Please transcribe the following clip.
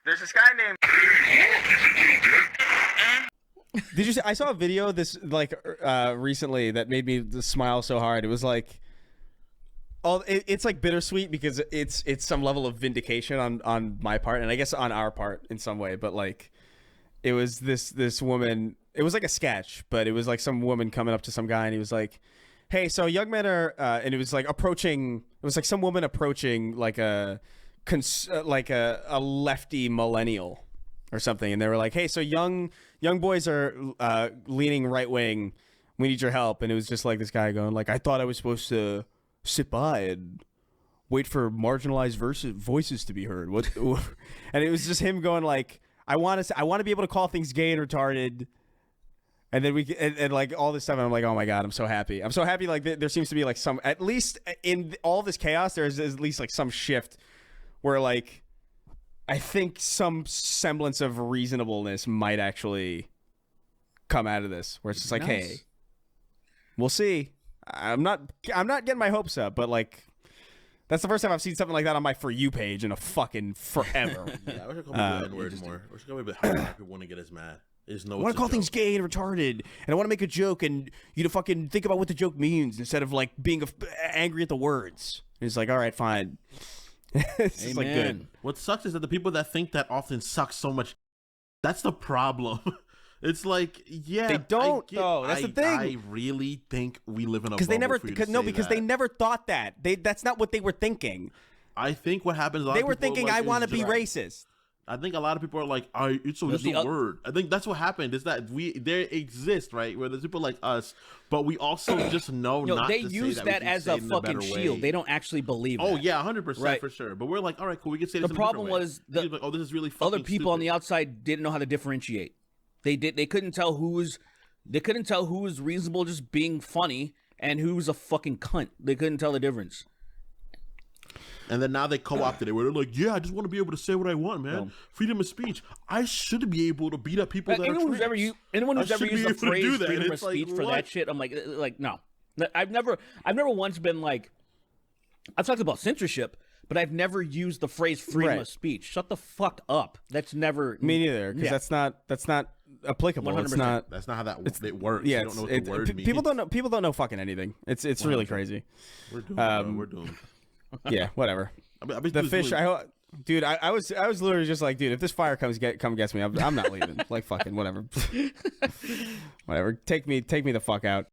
There's this guy named. Did you see? I saw a video recently that made me smile so hard. It was like, it's like bittersweet because it's some level of vindication on my part, and I guess on our part in some way. But like, it was this woman. It was like a sketch, but it was like some woman coming up to some guy, and he was like, "Hey, so young men are," and it was like approaching. It was like some woman approaching like a lefty millennial or something, and they were like, "Hey, so young boys are leaning right wing. We need your help." And it was just like this guy going like, "I thought I was supposed to sit by and wait for marginalized voices to be heard." What? And it was just him going like, "I want to be able to call things gay and retarded." And then and like all this stuff, and I'm like, oh my God, I'm so happy. I'm so happy. Like there seems to be like some, at least in all this chaos, there's at least like some shift where like I think some semblance of reasonableness might actually come out of this, where it's just like, hey, we'll see. I'm not getting my hopes up, but like that's the first time I've seen something like that on my For You page in a fucking forever. Yeah, I wish I could call people N-word more. I wish I could how people want to get as mad. I want to call things gay and retarded, and I want to make a joke, and you to fucking think about what the joke means instead of like being angry at the words. And it's like, all right, fine. It's just like good. What sucks is that the people that think that often suck so much. That's the problem. It's like, yeah, they don't though. That's the thing. I really think we live in a bubble. Because they never thought that. That's not what they were thinking. I think what happens. They were thinking, I want to be racist. I think a lot of people are like, it's just a word. I think that's what happened. Is that there exist, right, where there's people like us, but we also just know not they to use say that as a fucking shield. They don't actually believe. Oh that. yeah, 100% for sure. But we're like, all right, cool. We can say this. The problem was like, oh, this is really fucking other people on the outside didn't know how to differentiate. They couldn't tell who was reasonable, just being funny, and who was a fucking cunt. They couldn't tell the difference. And then now they co-opted it where they're like, yeah, I just want to be able to say what I want, man. Freedom of speech. I should be able to beat up people that anyone are who's ever used the phrase freedom of speech for that shit, I'm like, no. I've never once been like, I've talked about censorship, but I've never used the phrase freedom of speech. Shut the fuck up. That's never me neither, because that's not applicable. 100%. It's not. That's not how it works. Yeah, you don't know what the word means. People don't know fucking anything. It's really crazy. We're doomed. We're doomed. Yeah, whatever. The fish. Dude, I was literally just like, dude, if this fire comes gets me, I'm not leaving. Like fucking whatever. Whatever. Take me the fuck out.